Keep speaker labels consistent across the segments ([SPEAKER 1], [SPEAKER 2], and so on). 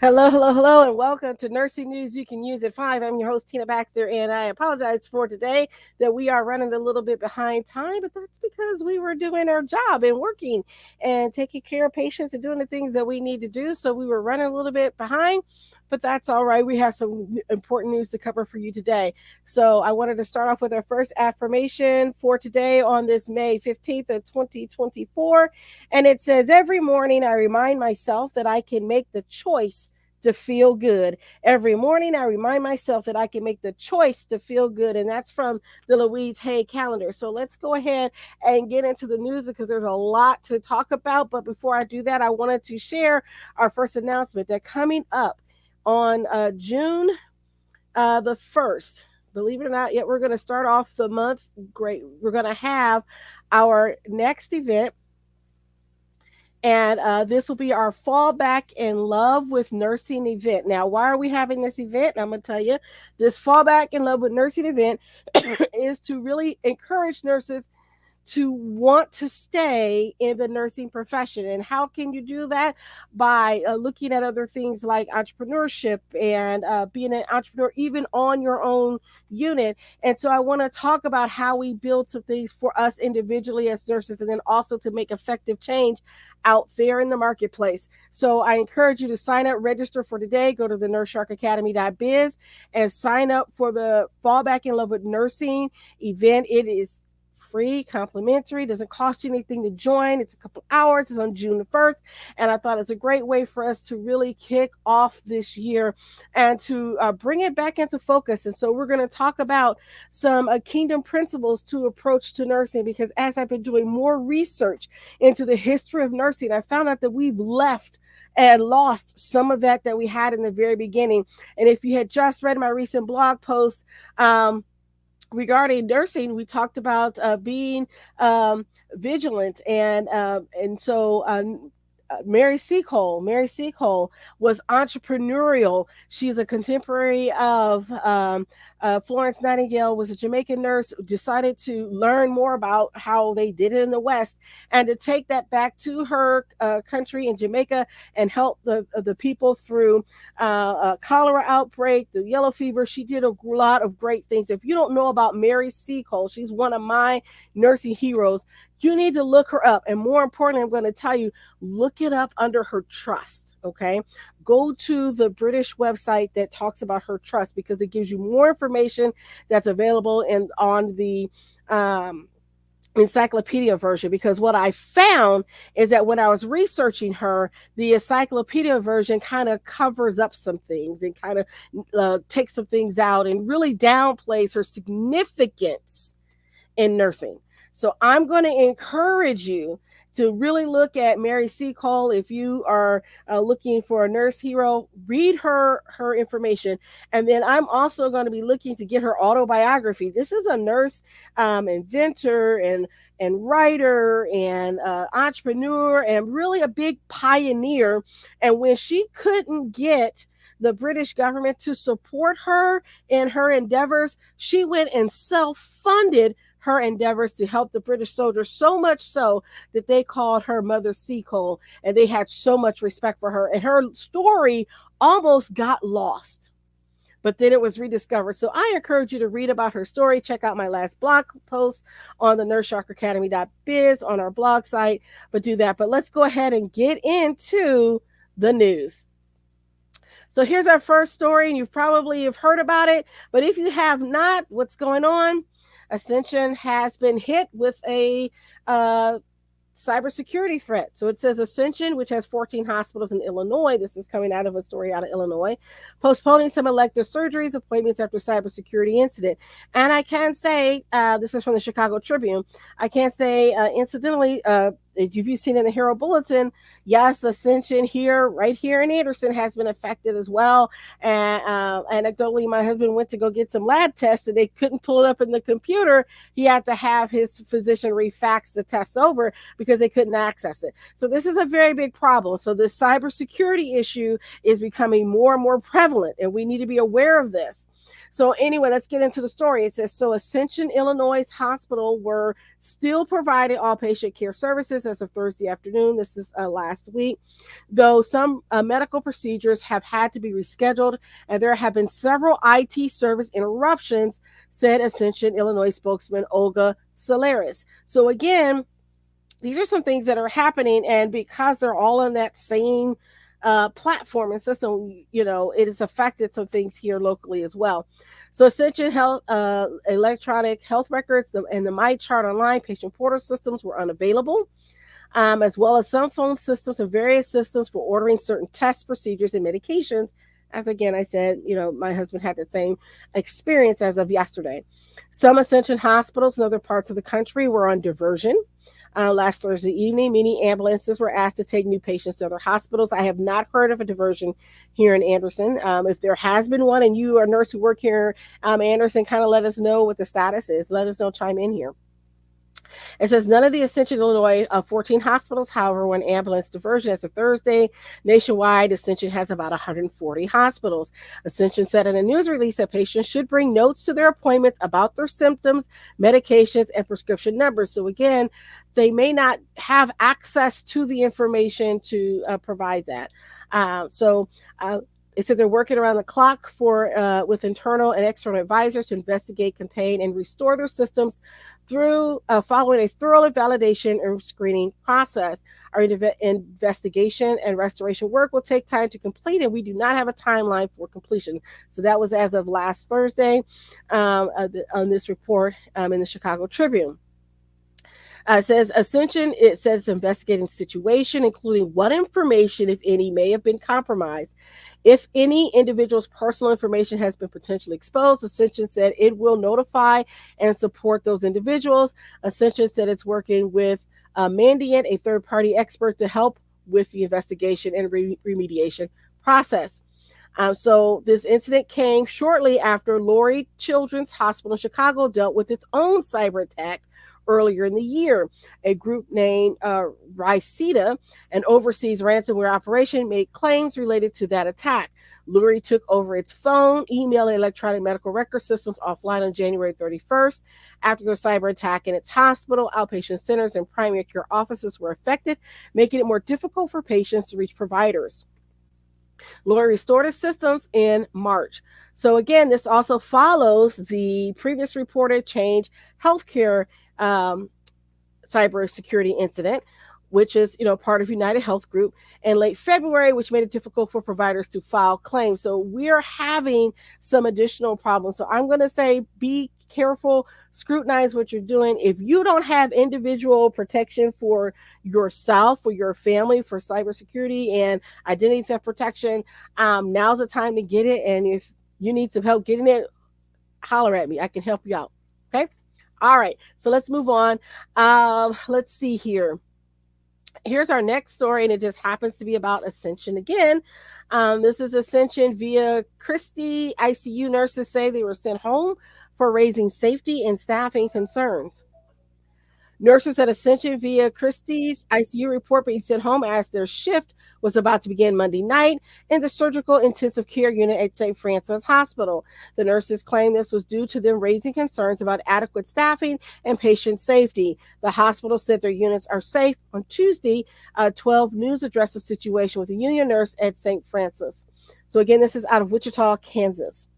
[SPEAKER 1] Hello, hello, hello, and welcome to Nursing News You Can Use at 5. I'm your host, Tina Baxter, and I apologize for today that we are running a little bit behind time, but that's because we were doing our job and working and taking care of patients and doing the things that we need to do. So we were running a little bit behind, but that's all right. We have some important news to cover for you today. So I wanted to start off with our first affirmation for today on this May 15th of 2024. And it says, every morning I remind myself that I can make the choice to feel good. Every morning, I remind myself that I can make the choice to feel good. And that's from the Louise Hay calendar. So let's go ahead and get into the news because there's a lot to talk about. But before I do that, I wanted to share our first announcement that coming up on June the 1st, believe it or not, yet we're going to start off the month great. We're going to have our next event. And this will be our Fall Back in Love with Nursing event. Now, why are we having this event? I'm going to tell you. This Fall Back in Love with Nursing event is to really encourage nurses to want to stay in the nursing profession. And how can you do that? By looking at other things like entrepreneurship and being an entrepreneur, even on your own unit. And so I want to talk about how we build some things for us individually as nurses, and then also to make effective change out there in the marketplace. So I encourage you to sign up, register for today. Go to the nurseSharkAcademy.biz and sign up for the Fall Back in Love with Nursing event. It is free, complimentary, doesn't cost you anything to join. It's a couple hours. It's on June the 1st. And I thought it's a great way for us to really kick off this year and to bring it back into focus. And so we're going to talk about some kingdom principles to approach to nursing, because as I've been doing more research into the history of nursing, I found out that we've left and lost some of that we had in the very beginning. And if you had just read my recent blog post, regarding nursing, we talked about being vigilant, and so Mary Seacole was entrepreneurial. She's a contemporary of Florence Nightingale, was a Jamaican nurse, decided to learn more about how they did it in the West and to take that back to her country in Jamaica and help the people through a cholera outbreak, the yellow fever. She did a lot of great things. If you don't know about Mary Seacole, she's one of my nursing heroes. You need to look her up. And more importantly, I'm going to tell you, look it up under her trust. Okay. Go to the British website that talks about her trust, because it gives you more information that's available on the encyclopedia version. Because what I found is that when I was researching her, the encyclopedia version kind of covers up some things and kind of takes some things out and really downplays her significance in nursing. So I'm going to encourage you to really look at Mary Seacole. If you are looking for a nurse hero, read her information. And then I'm also going to be looking to get her autobiography. This is a nurse inventor and writer and entrepreneur, and really a big pioneer. And when she couldn't get the British government to support her in her endeavors, she went and self-funded her endeavors to help the British soldiers, so much so that they called her Mother Seacole, and they had so much respect for her. And her story almost got lost, but then it was rediscovered. So I encourage you to read about her story. Check out my last blog post on the nurseSharkAcademy.biz on our blog site, but do that. But let's go ahead and get into the news. So here's our first story, and you probably have heard about it, but if you have not, what's going on? Ascension has been hit with a cybersecurity threat. So it says Ascension, which has 14 hospitals in Illinois, this is coming out of a story out of Illinois, postponing some elective surgeries appointments after cybersecurity incident. And I can say, this is from the Chicago Tribune, I can't say incidentally, if you've seen in the Herald Bulletin, yes, Ascension right here in Anderson has been affected as well. And anecdotally, my husband went to go get some lab tests and they couldn't pull it up in the computer. He had to have his physician refax the tests over because they couldn't access it. So this is a very big problem. So this cybersecurity issue is becoming more and more prevalent, and we need to be aware of this. So anyway, let's get into the story. It says, so Ascension, Illinois hospital were still providing all patient care services as of Thursday afternoon. This is last week, though some medical procedures have had to be rescheduled, and there have been several IT service interruptions, said Ascension, Illinois spokesman Olga Solaris. So again, these are some things that are happening, and because they're all on that same platform and system, it has affected some things here locally as well. So Ascension Health, electronic health records and the MyChart Online patient portal systems were unavailable, as well as some phone systems and various systems for ordering certain tests, procedures, and medications. As again, I said, my husband had the same experience as of yesterday. Some Ascension hospitals in other parts of the country were on diversion. Last Thursday evening, many ambulances were asked to take new patients to other hospitals. I have not heard of a diversion here in Anderson. If there has been one and you are a nurse who work here, Anderson, kind of let us know what the status is. Let us know, chime in here. It says none of the Ascension, Illinois 14 hospitals, however, were in ambulance diversion as of Thursday. Nationwide, Ascension has about 140 hospitals. Ascension said in a news release that patients should bring notes to their appointments about their symptoms, medications, and prescription numbers. So again, they may not have access to the information to provide that. It said they're working around the clock with internal and external advisors to investigate, contain, and restore their systems through following a thorough validation and screening process. Our investigation and restoration work will take time to complete, and we do not have a timeline for completion. So that was as of last Thursday on this report in the Chicago Tribune. It says Ascension, it says investigating situation, including what information, if any, may have been compromised. If any individual's personal information has been potentially exposed, Ascension said it will notify and support those individuals. Ascension said it's working with Mandiant, a third-party expert, to help with the investigation and remediation process. So this incident came shortly after Lurie Children's Hospital in Chicago dealt with its own cyber attack earlier in the year. A group named Riceta, an overseas ransomware operation, made claims related to that attack. Lurie took over its phone, email, and electronic medical record systems offline on January 31st. After the cyber attack in its hospital, outpatient centers, and primary care offices were affected, making it more difficult for patients to reach providers. Lurie restored its systems in March. So again, this also follows the previous reported Change Healthcare cybersecurity incident, which is part of United Health Group, in late February, which made it difficult for providers to file claims. So we're having some additional problems. So I'm going to say be careful, scrutinize what you're doing. If you don't have individual protection for yourself, for your family, for cybersecurity and identity theft protection, now's the time to get it. And if you need some help getting it, holler at me. I can help you out. Okay. All right. So let's move on. Let's see here. Here's our next story, and it just happens to be about Ascension again. This is Ascension via Christie. ICU nurses say they were sent home for raising safety and staffing concerns. Nurses at Ascension via Christie's ICU report being sent home as their shift was about to begin Monday night in the surgical intensive care unit at St. Francis Hospital. The nurses claim this was due to them raising concerns about adequate staffing and patient safety. The hospital said their units are safe. On Tuesday, 12 News addressed the situation with a union nurse at St. Francis. So again, this is out of Wichita, Kansas.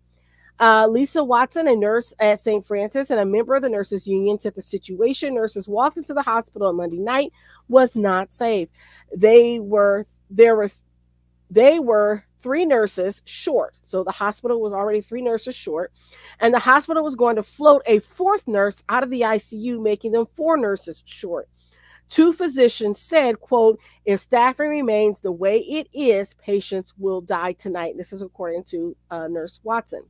[SPEAKER 1] Lisa Watson, a nurse at St. Francis and a member of the nurses union, said the situation nurses walked into the hospital on Monday night was not safe. They were 3 nurses short. So the hospital was already 3 nurses short, and the hospital was going to float a 4th nurse out of the ICU, making them 4 nurses short. 2 physicians said, quote, if staffing remains the way it is, patients will die tonight. This is according to Nurse Watson.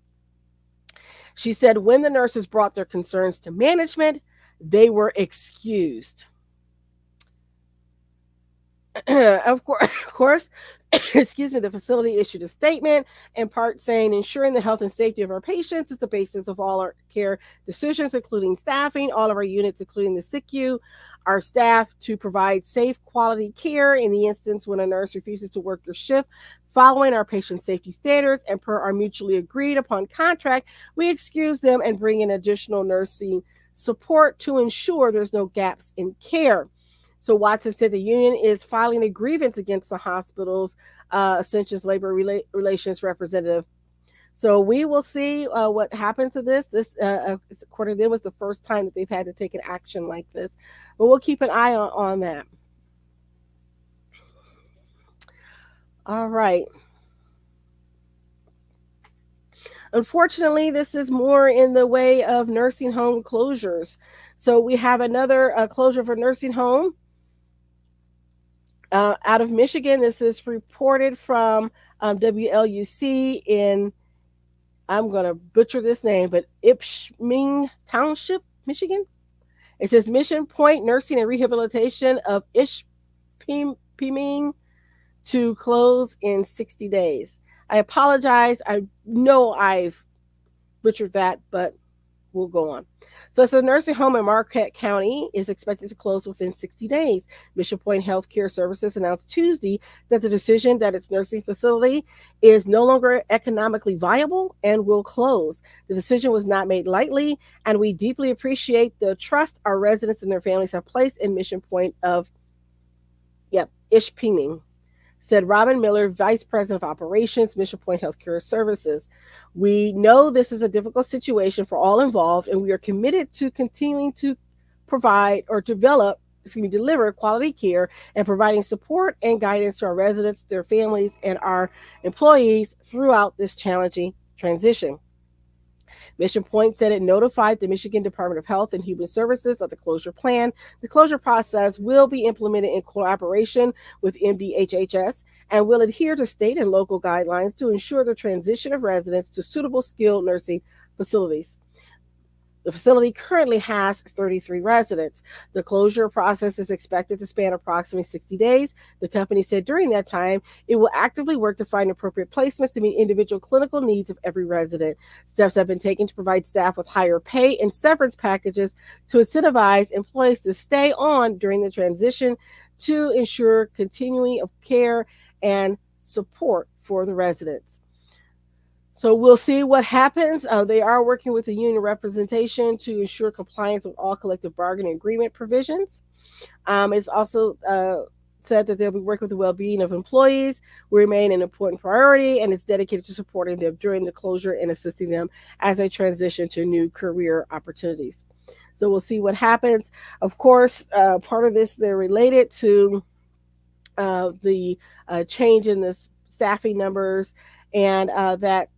[SPEAKER 1] She said when the nurses brought their concerns to management, they were excused. Of course, excuse me, the facility issued a statement in part saying ensuring the health and safety of our patients is the basis of all our care decisions, including staffing, all of our units, including the SICU, our staff to provide safe, quality care in the instance when a nurse refuses to work your shift. Following our patient safety standards and per our mutually agreed upon contract, we excuse them and bring in additional nursing support to ensure there's no gaps in care. So Watson said the union is filing a grievance against the hospital's Ascension's labor relations representative. So we will see what happens to this. This, according to them, was the first time that they've had to take an action like this. But we'll keep an eye on that. All right. Unfortunately, this is more in the way of nursing home closures. So we have another closure of a nursing home out of Michigan. This is reported from WLUC in, I'm going to butcher this name, but Ipshming Township, Michigan. It says Mission Point Nursing and Rehabilitation of Ishpeming to close in 60 days. I apologize. I know I've butchered that, but we'll go on. So it's a nursing home in Marquette County is expected to close within 60 days. Mission Point Healthcare Services announced Tuesday that the decision that its nursing facility is no longer economically viable and will close. The decision was not made lightly, and we deeply appreciate the trust our residents and their families have placed in Mission Point of Ishpeming, said Robin Miller, Vice President of Operations, Mission Point Healthcare Services. We know this is a difficult situation for all involved, and we are committed to continuing to provide or deliver quality care and providing support and guidance to our residents, their families, and our employees throughout this challenging transition. Mission Point said it notified the Michigan Department of Health and Human Services of the closure plan. The closure process will be implemented in collaboration with MDHHS and will adhere to state and local guidelines to ensure the transition of residents to suitable skilled nursing facilities. The facility currently has 33 residents. The closure process is expected to span approximately 60 days. The company said during that time, it will actively work to find appropriate placements to meet individual clinical needs of every resident. Steps have been taken to provide staff with higher pay and severance packages to incentivize employees to stay on during the transition to ensure continuing of care and support for the residents. So we'll see what happens. They are working with the union representation to ensure compliance with all collective bargaining agreement provisions. It's also said that they'll be working with the well-being of employees, will remain an important priority, and it's dedicated to supporting them during the closure and assisting them as they transition to new career opportunities. So we'll see what happens. Of course, part of this, they're related to the change in the staffing numbers and that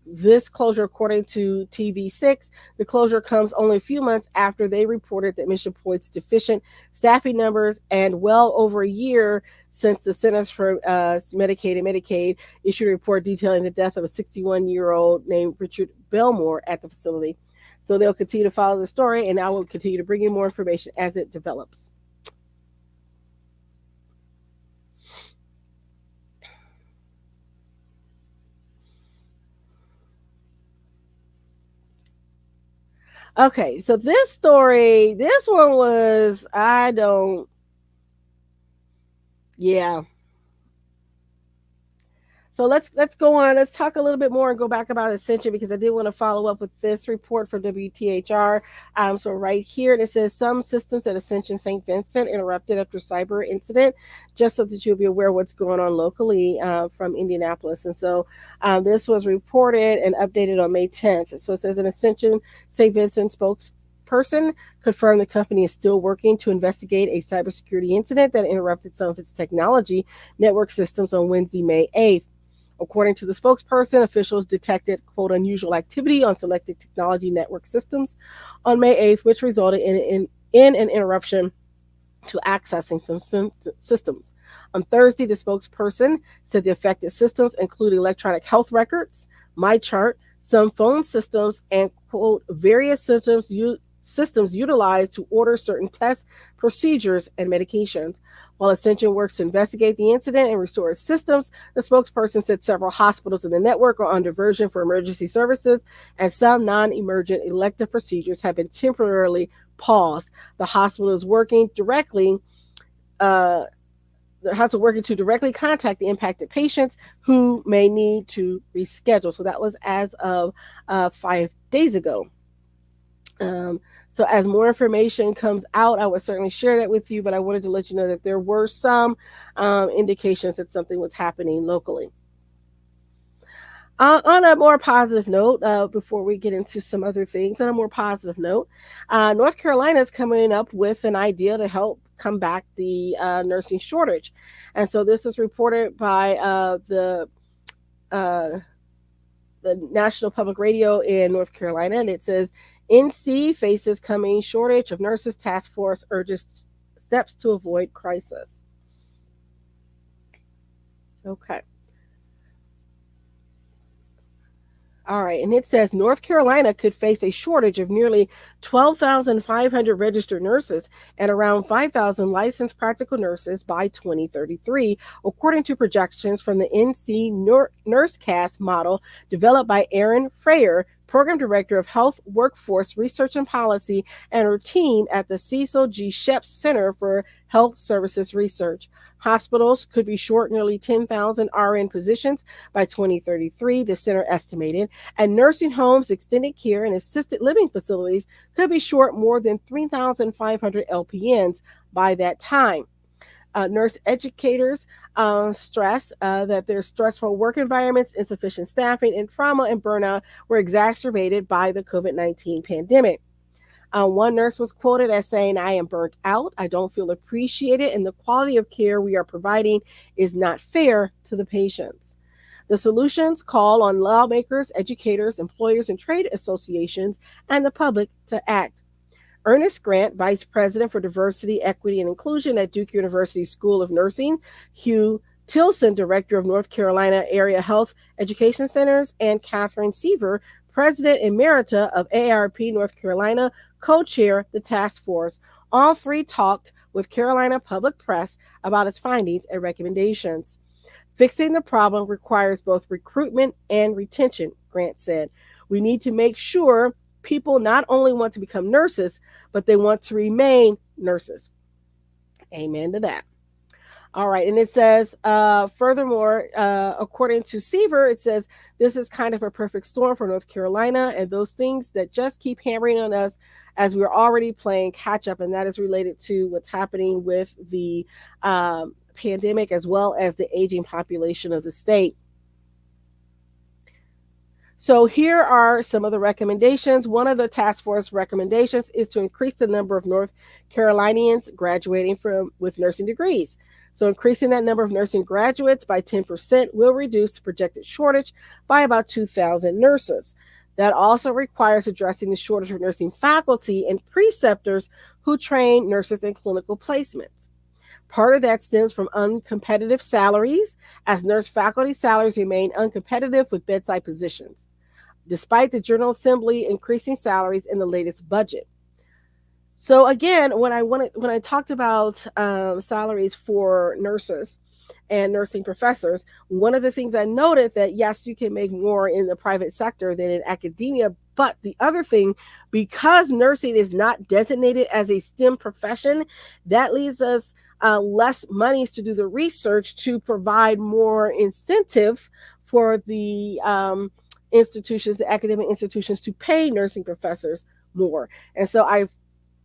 [SPEAKER 1] this closure, according to TV6, the closure comes only a few months after they reported that Mission Point's deficient staffing numbers and well over a year since the Centers for Medicaid and Medicaid issued a report detailing the death of a 61-year-old named Richard Belmore at the facility. So they'll continue to follow the story, and I will continue to bring you more information as it develops. Okay, so this story, this one was, yeah. So let's go on. Let's talk a little bit more and go back about Ascension because I did want to follow up with this report from WTHR. So right here it says some systems at Ascension St. Vincent interrupted after cyber incident, just so that you'll be aware of what's going on locally from Indianapolis. And so this was reported and updated on May 10th. So it says an Ascension St. Vincent spokesperson confirmed the company is still working to investigate a cybersecurity incident that interrupted some of its technology network systems on Wednesday, May 8th. According to the spokesperson, officials detected, quote, unusual activity on selected technology network systems on May 8th, which resulted in an interruption to accessing some systems. On Thursday, the spokesperson said the affected systems include electronic health records, MyChart, some phone systems, and, quote, various systems systems utilized to order certain tests, procedures, and medications. While Ascension works to investigate the incident and restore systems, the spokesperson said several hospitals in the network are under version for emergency services, and some non-emergent elective procedures have been temporarily paused. The hospital is working directly. Uh, the hospital working to directly contact the impacted patients who may need to reschedule. So that was as of 5 days ago. So as more information comes out, I would certainly share that with you, but I wanted to let you know that there were some indications that something was happening locally. On a more positive note, before we get into some other things, on a more positive note, North Carolina is coming up with an idea to help combat the nursing shortage. And so this is reported by uh, the National Public Radio in North Carolina, and it says NC faces coming shortage of nurses. Task force urges steps to avoid crisis. Okay. All right, and it says North Carolina could face a shortage of nearly 12,500 registered nurses and around 5,000 licensed practical nurses by 2033, according to projections from the NC NurseCast model developed by Erin Freyer, Program Director of Health Workforce Research and Policy, and her team at the Cecil G. Sheps Center for Health Services Research. Hospitals could be short nearly 10,000 RN positions by 2033, the center estimated, and nursing homes, extended care, and assisted living facilities could be short more than 3,500 LPNs by that time. Nurse educators stress that their stressful work environments, insufficient staffing, and trauma and burnout were exacerbated by the COVID-19 pandemic. One nurse was quoted as saying, "I am burnt out. I don't feel appreciated, and the quality of care we are providing is not fair to the patients." The solutions call on lawmakers, educators, employers, and trade associations, and the public to act. Ernest Grant, Vice President for Diversity, Equity, and Inclusion at Duke University School of Nursing, Hugh Tilson, Director of North Carolina Area Health Education Centers, and Catherine Seaver, President Emerita of AARP North Carolina, co-chair the task force. All three talked with Carolina Public Press about its findings and recommendations. Fixing the problem requires both recruitment and retention, Grant said. We need to make sure people not only want to become nurses, but they want to remain nurses. Amen to that. All right. And it says, furthermore, according to Seaver, it says, this is kind of a perfect storm for North Carolina and those things that just keep hammering on us as we're already playing catch up. And that is related to what's happening with the pandemic as well as the aging population of the state. So here are some of the recommendations. One of the task force recommendations is to increase the number of North Carolinians graduating with nursing degrees. So increasing that number of nursing graduates by 10% will reduce the projected shortage by about 2,000 nurses. That also requires addressing the shortage of nursing faculty and preceptors who train nurses in clinical placements. Part of that stems from uncompetitive salaries, as nurse faculty salaries remain uncompetitive with bedside positions, despite the General Assembly increasing salaries in the latest budget. So again, when I talked about salaries for nurses and nursing professors, one of the things I noted that yes, you can make more in the private sector than in academia, but the other thing, because nursing is not designated as a STEM profession, that leaves us less monies to do the research to provide more incentive for the institutions, the academic institutions, to pay nursing professors more. And so I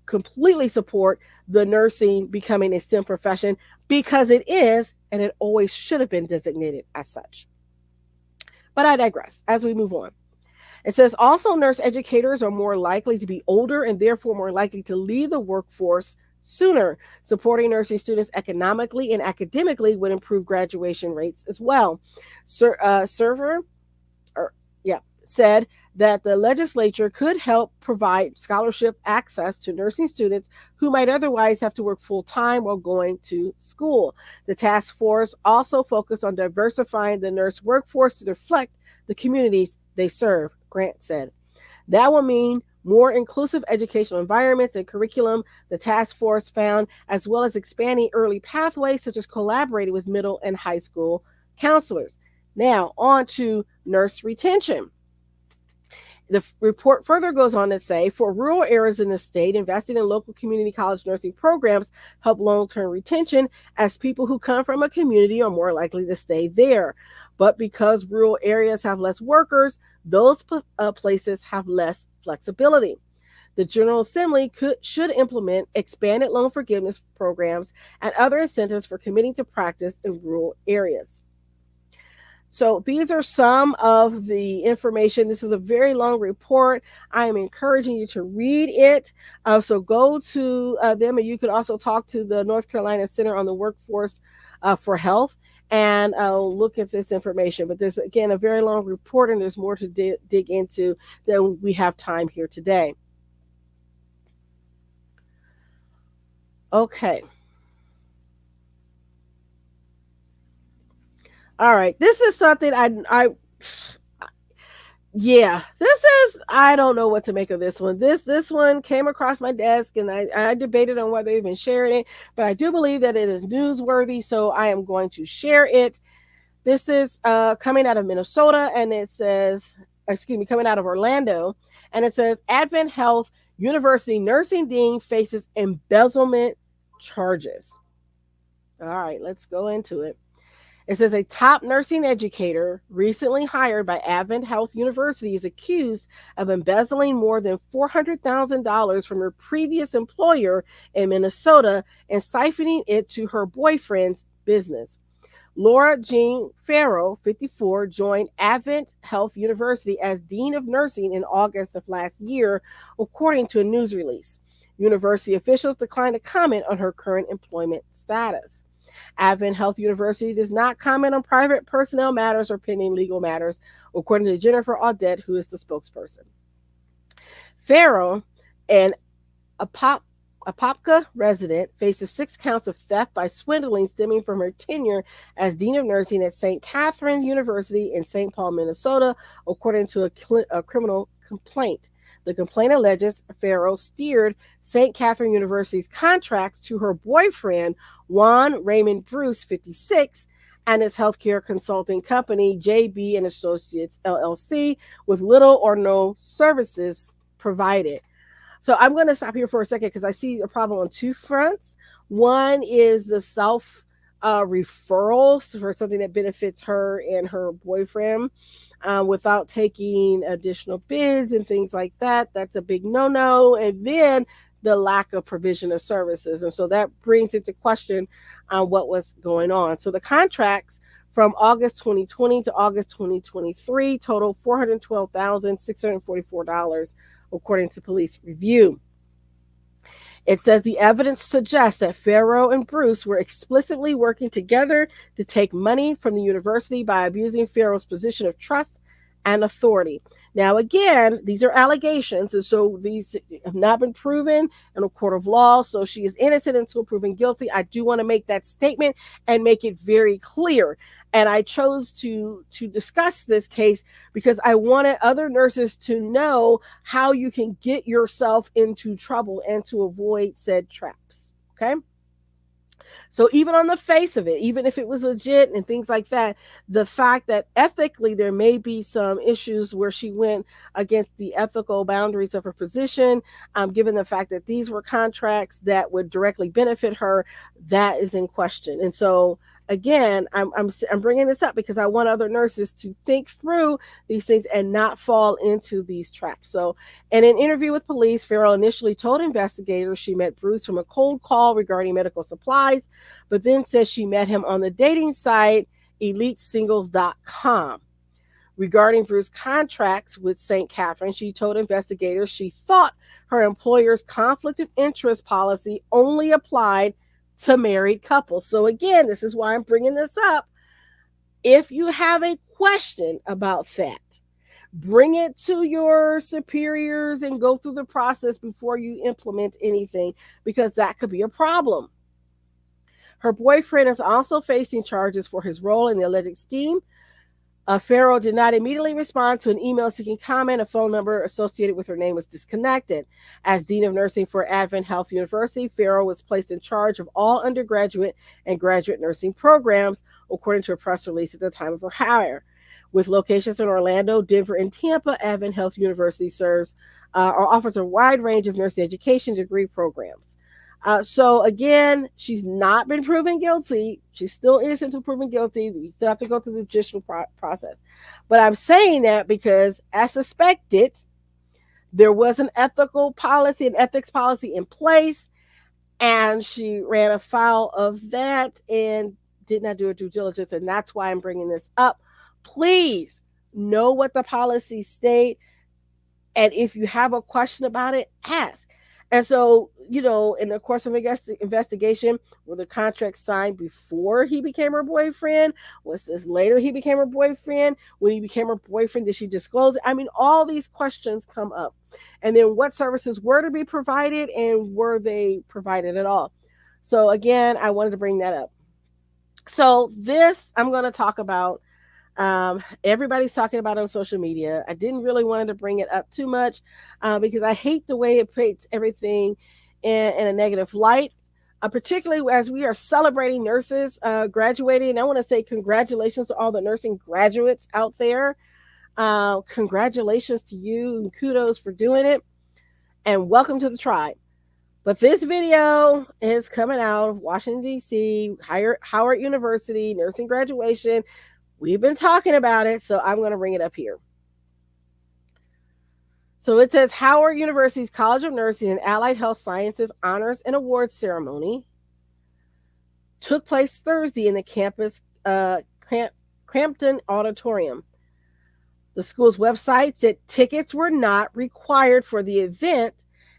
[SPEAKER 1] completely support the nursing becoming a STEM profession because it is, and it always should have been designated as such. But I digress as we move on. It says also nurse educators are more likely to be older and therefore more likely to leave the workforce sooner. Supporting nursing students economically and academically would improve graduation rates as well. Said that the legislature could help provide scholarship access to nursing students who might otherwise have to work full-time while going to school. The task force also focused on diversifying the nurse workforce to reflect the communities they serve, Grant said. That will mean more inclusive educational environments and curriculum, the task force found, as well as expanding early pathways, such as collaborating with middle and high school counselors. Now, on to nurse retention. The report further goes on to say for rural areas in the state, investing in local community college nursing programs help long term retention, as people who come from a community are more likely to stay there. But because rural areas have less workers, those places have less flexibility. The General Assembly should implement expanded loan forgiveness programs and other incentives for committing to practice in rural areas. So these are some of the information. This is a very long report. I am encouraging you to read it. So go to them, and you could also talk to the North Carolina Center on the Workforce for Health and look at this information. But there's, again, a very long report, and there's more to dig into than we have time here today. Okay. All right. This is something yeah, this is, I don't know what to make of this one. This one came across my desk, and I debated on whether even sharing it, but I do believe that it is newsworthy, so I am going to share it. This is coming out of Minnesota, and it says, excuse me, coming out of Orlando, and it says Advent Health University nursing dean faces embezzlement charges. All right, let's go into it. It says a top nursing educator recently hired by Advent Health University is accused of embezzling more than $400,000 from her previous employer in Minnesota and siphoning it to her boyfriend's business. Laura Jean Farrow, 54, joined Advent Health University as Dean of Nursing in August of last year, according to a news release. University officials declined to comment on her current employment status. Advent Health University does not comment on private personnel matters or pending legal matters, according to Jennifer Audette, who is the spokesperson. Farrow, an Apopka resident, faces 6 counts of theft by swindling stemming from her tenure as Dean of Nursing at St. Catherine University in St. Paul, Minnesota, according to a criminal complaint. The complaint alleges Farrow steered St. Catherine University's contracts to her boyfriend, Juan Raymond Bruce, 56, and his healthcare consulting company, JB and Associates, LLC, with little or no services provided. So I'm going to stop here for a second because I see a problem on 2 fronts. One is the self referrals for something that benefits her and her boyfriend without taking additional bids and things like that. That's a big no-no. And then the lack of provision of services. And so that brings into question what was going on. So the contracts from August 2020 to August 2023 total $412,644, according to police review. It says the evidence suggests that Farrow and Bruce were explicitly working together to take money from the university by abusing Farrow's position of trust and authority. Now, again, these are allegations, and so these have not been proven in a court of law, so she is innocent until proven guilty. I do want to make that statement and make it very clear. And I chose to discuss this case because I wanted other nurses to know how you can get yourself into trouble and to avoid said traps, okay? So even on the face of it, even if it was legit and things like that, the fact that ethically there may be some issues where she went against the ethical boundaries of her position, given the fact that these were contracts that would directly benefit her, that is in question. And so again, I'm bringing this up because I want other nurses to think through these things and not fall into these traps. So in an interview with police, Farrell initially told investigators she met Bruce from a cold call regarding medical supplies, but then says she met him on the dating site elitesingles.com. Regarding Bruce's contracts with St. Catherine, she told investigators she thought her employer's conflict of interest policy only applied to married couples. So again, this is why I'm bringing this up. If you have a question about that, bring it to your superiors and go through the process before you implement anything, because that could be a problem. Her boyfriend is also facing charges for his role in the alleged scheme. Farrell did not immediately respond to an email seeking comment. A phone number associated with her name was disconnected. As Dean of Nursing for Advent Health University, Farrell was placed in charge of all undergraduate and graduate nursing programs, according to a press release at the time of her hire. With locations in Orlando, Denver, and Tampa, Advent Health University serves or offers a wide range of nursing education degree programs. So again, she's not been proven guilty. She's still innocent until proven guilty. We still have to go through the judicial process. But I'm saying that because, as suspected, there was an ethical policy, an ethics policy in place, and she ran afoul of that and did not do her due diligence. And that's why I'm bringing this up. Please know what the policies state. And if you have a question about it, ask. And so, in the course of investigation, were the contracts signed before he became her boyfriend? Was this later he became her boyfriend? When he became her boyfriend, did she disclose it? I mean, all these questions come up. And then what services were to be provided, and were they provided at all? So again, I wanted to bring that up. So this I'm going to talk about. Everybody's talking about it on social media. I didn't really want to bring it up too much because I hate the way it paints everything in a negative light, particularly as we are celebrating nurses graduating. And I want to say congratulations to all the nursing graduates out there. Congratulations to you and kudos for doing it. And welcome to the tribe. But this video is coming out of Washington, D.C., Howard University, nursing graduation. We've been talking about it, so I'm going to bring it up here. So it says Howard University's College of Nursing and Allied Health Sciences Honors and Awards Ceremony took place Thursday in the campus Crampton Auditorium. The school's website said tickets were not required for the event,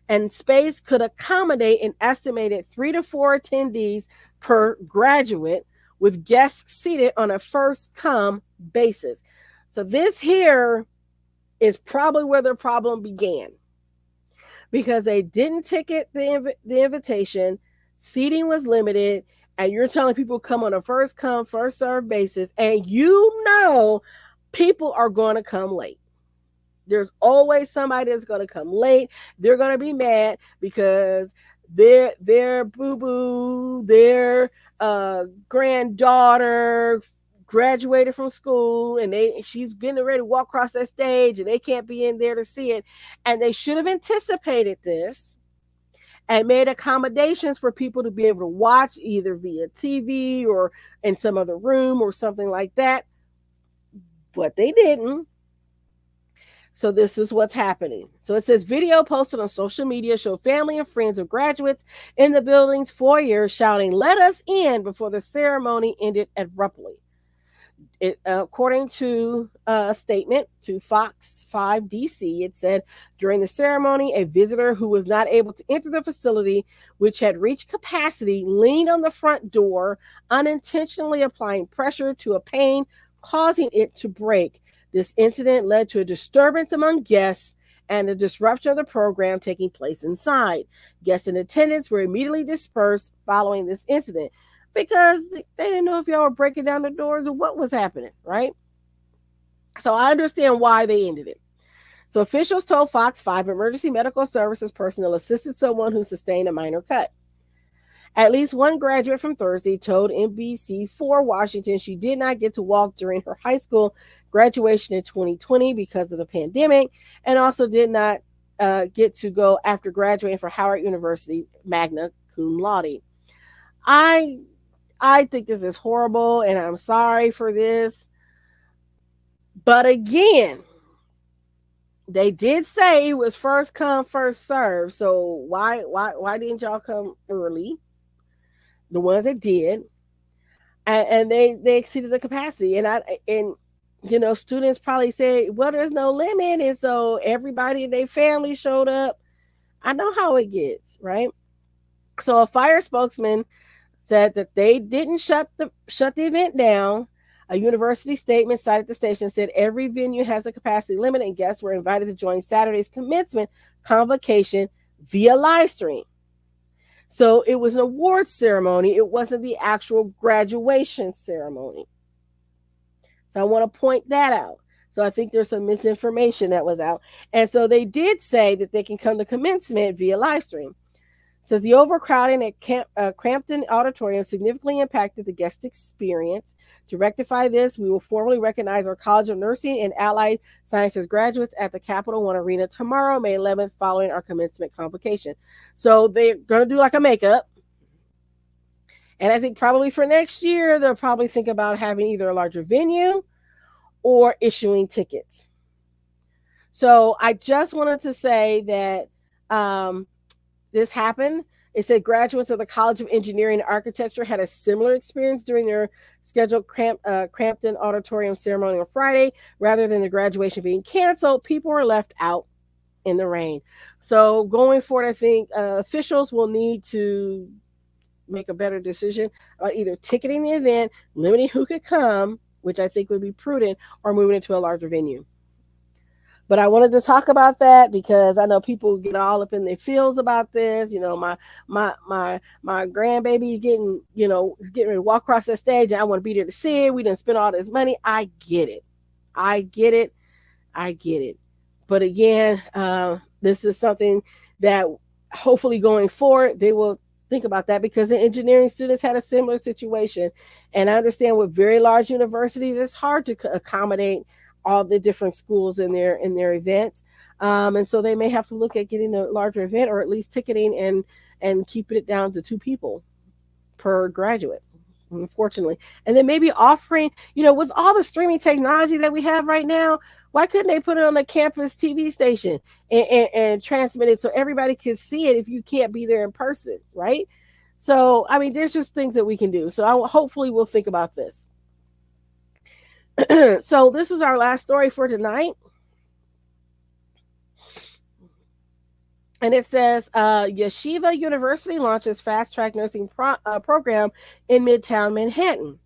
[SPEAKER 1] and space could accommodate an estimated 3 to 4 attendees per graduate, with guests seated on a first-come basis. So this here is probably where the problem began, because they didn't ticket the invitation, seating was limited, and you're telling people come on a first-come, first-served basis, and people are going to come late. There's always somebody that's going to come late. They're going to be mad because their boo-boo, their granddaughter graduated from school, and she's getting ready to walk across that stage, and they can't be in there to see it. And they should have anticipated this and made accommodations for people to be able to watch either via TV or in some other room or something like that. But they didn't. So this is what's happening. So it says video posted on social media showed family and friends of graduates in the building's foyer shouting, "Let us in," before the ceremony ended abruptly. According to a statement to Fox 5 DC, it said during the ceremony, a visitor who was not able to enter the facility, which had reached capacity, leaned on the front door, unintentionally applying pressure to a pane, causing it to break. This incident led to a disturbance among guests and a disruption of the program taking place inside. Guests in attendance were immediately dispersed following this incident because they didn't know if y'all were breaking down the doors or what was happening, right? So I understand why they ended it. So officials told Fox 5 emergency medical services personnel assisted someone who sustained a minor cut. At least one graduate from Thursday told NBC4 Washington she did not get to walk during her high school graduation in 2020 because of the pandemic, and also did not get to go after graduating from Howard University magna cum laude. I think this is horrible, and I'm sorry for this. But again, they did say it was first come, first serve. So why didn't y'all come early? The ones that did, and they exceeded the capacity, and students probably said, well, there's no limit, and so everybody in their family showed up. I know how it gets, right? So a fire spokesman said that they didn't shut the event down. A university statement cited the station said every venue has a capacity limit, and guests were invited to join Saturday's commencement convocation via live stream. So it was an awards ceremony. It wasn't the actual graduation ceremony. So I want to point that out. So I think there's some misinformation that was out. And so they did say that they can come to commencement via live stream. Says the overcrowding at Crampton Auditorium significantly impacted the guest experience. To rectify this, we will formally recognize our College of Nursing and Allied Sciences graduates at the Capital One Arena tomorrow, May 11th, following our commencement convocation. So they're going to do like a makeup. And I think probably for next year, they'll probably think about having either a larger venue or issuing tickets. So I just wanted to say that this happened. It said graduates of the College of Engineering and Architecture had a similar experience during their scheduled Crampton Auditorium ceremony on Friday. Rather than the graduation being canceled, people were left out in the rain. So going forward, I think officials will need to make a better decision about either ticketing the event, limiting who could come, which I think would be prudent, or moving it to a larger venue. But I wanted to talk about that because I know people get all up in their feels about this. You know, my grandbaby is getting, getting ready to walk across that stage, and I want to be there to see it. We didn't spend all this money. I get it. I get it. I get it. But again, this is something that hopefully going forward they will think about that, because the engineering students had a similar situation, and I understand with very large universities it's hard to accommodate all the different schools in their events, and so they may have to look at getting a larger event, or at least ticketing and keeping it down to 2 people per graduate, unfortunately. And then maybe offering, with all the streaming technology that we have right now, why couldn't they put it on the campus TV station and transmit it so everybody can see it if you can't be there in person, right? So I mean, there's just things that we can do. So hopefully we'll think about this. So this is our last story for tonight. And it says, Yeshiva University launches fast-track nursing program in Midtown Manhattan.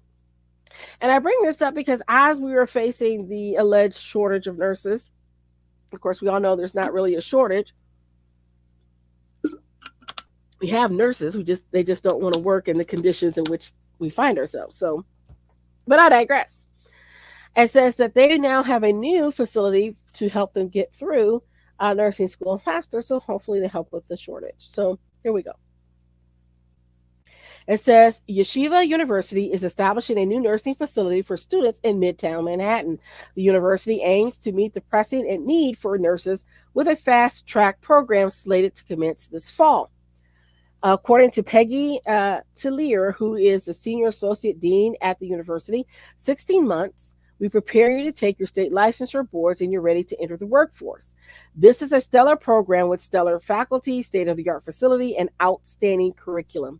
[SPEAKER 1] And I bring this up because as we were facing the alleged shortage of nurses, of course, we all know there's not really a shortage. We have nurses, they just don't want to work in the conditions in which we find ourselves. So, but I digress. It says that they now have a new facility to help them get through nursing school faster. So hopefully they help with the shortage. So here we go. It says Yeshiva University is establishing a new nursing facility for students in Midtown Manhattan. The university aims to meet the pressing need for nurses with a fast-track program slated to commence this fall. According to Peggy Tillier, who is the senior associate dean at the university, 16 months. We prepare you to take your state licensure boards and you're ready to enter the workforce. This is a stellar program with stellar faculty, state-of-the-art facility, and outstanding curriculum.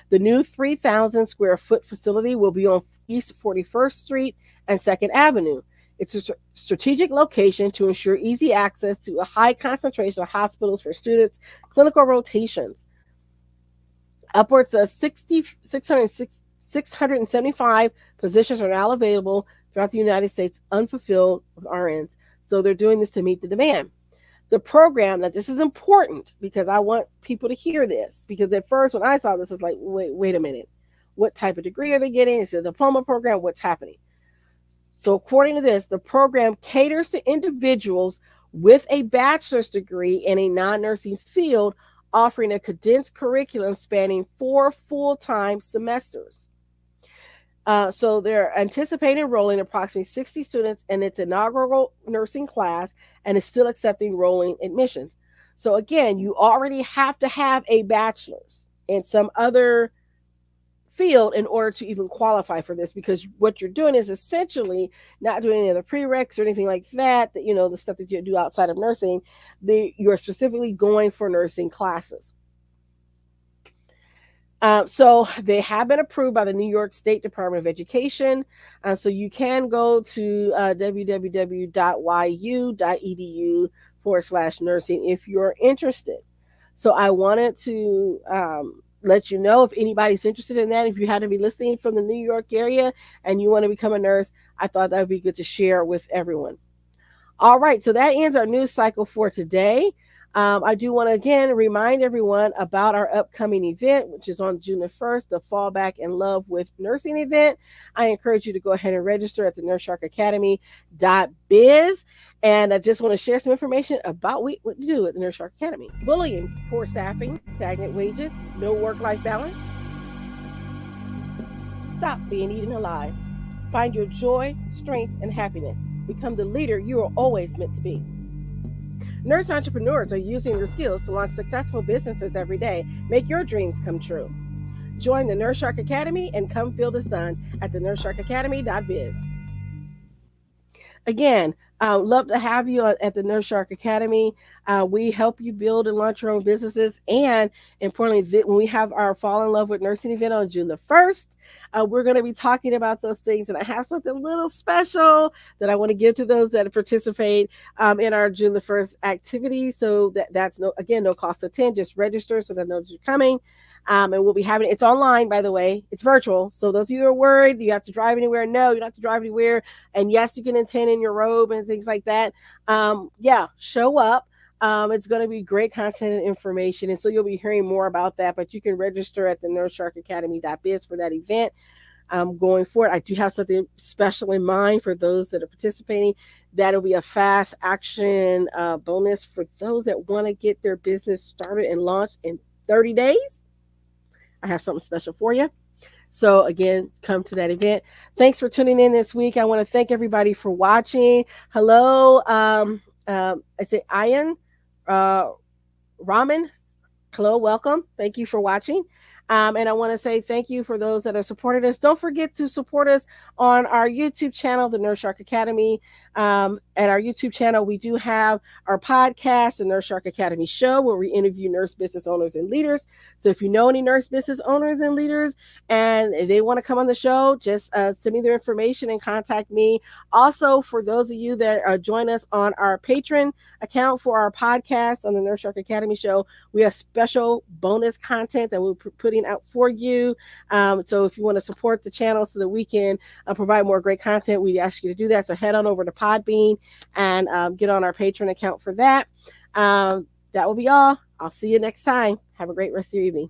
[SPEAKER 1] The new 3,000 square foot facility will be on East 41st Street and 2nd Avenue. It's a strategic location to ensure easy access to a high concentration of hospitals for students, clinical rotations. Upwards of 675 positions are now available throughout the United States, unfulfilled with RNs. So they're doing this to meet the demand. The program, now this is important because I want people to hear this, because at first when I saw this, it's like, wait a minute. What type of degree are they getting? It's a diploma program. What's happening? So according to this, the program caters to individuals with a bachelor's degree in a non-nursing field, offering a condensed curriculum spanning 4 full-time semesters. So they're anticipating enrolling approximately 60 students in its inaugural nursing class, and is still accepting rolling admissions. So again, you already have to have a bachelor's in some other field in order to even qualify for this, because what you're doing is essentially not doing any other prereqs or anything like that, the stuff that you do outside of nursing. You're specifically going for nursing classes. So they have been approved by the New York State Department of Education. So you can go to www.yu.edu/nursing if you're interested. So I wanted to let you know if anybody's interested in that. If you had to be listening from the New York area and you want to become a nurse, I thought that would be good to share with everyone. All right, so that ends our news cycle for today. I do want to again remind everyone about our upcoming event, which is on June the 1st, the Fall Back in Love with Nursing event. I encourage you to go ahead and register at the NurseSharkAcademy.biz. And I just want to share some information about what to do at the Nurse Shark Academy. Bullying, poor staffing, stagnant wages, no work life balance. Stop being eaten alive. Find your joy, strength, and happiness. Become the leader you are always meant to be. Nurse entrepreneurs are using their skills to launch successful businesses every day. Make your dreams come true. Join the Nurse Shark Academy and come feel the sun at the NurseSharkAcademy.biz. Again, love to have you at the Nurse Shark Academy. We help you build and launch your own businesses. And importantly, when we have our Fall in Love with Nursing event on June the 1st, we're going to be talking about those things. And I have something a little special that I want to give to those that participate in our June the 1st activity. So that's no cost to attend. Just register so they know that you're coming. And we'll be having it's online, by the way. It's virtual. So those of you who are worried, you have to drive anywhere. No, you don't have to drive anywhere. And yes, you can attend in your robe and things like that. Yeah, show up. It's going to be great content and information. And so you'll be hearing more about that. But you can register at the NurseSharkAcademy.biz for that event. Going forward, I do have something special in mind for those that are participating. That'll be a fast action bonus for those that want to get their business started and launched in 30 days. I have something special for you. So again, come to that event. Thanks for tuning in this week. I want to thank everybody for watching. Hello, I say Ian, Ramen. Hello, welcome. Thank you for watching. And I want to say thank you for those that are supporting us. Don't forget to support us on our YouTube channel, the Nurse Shark Academy. At our YouTube channel, we do have our podcast, the Nurse Shark Academy Show, where we interview nurse business owners and leaders. So if you know any nurse business owners and leaders and they want to come on the show, just send me their information and contact me. Also, for those of you that join us on our Patreon account for our podcast on the Nurse Shark Academy Show, we have special bonus content that we're putting out for you. So if you want to support the channel so that we can provide more great content, we ask you to do that. So head on over to Podbean and get on our Patreon account for that. That will be all. I'll see you next time. Have a great rest of your evening.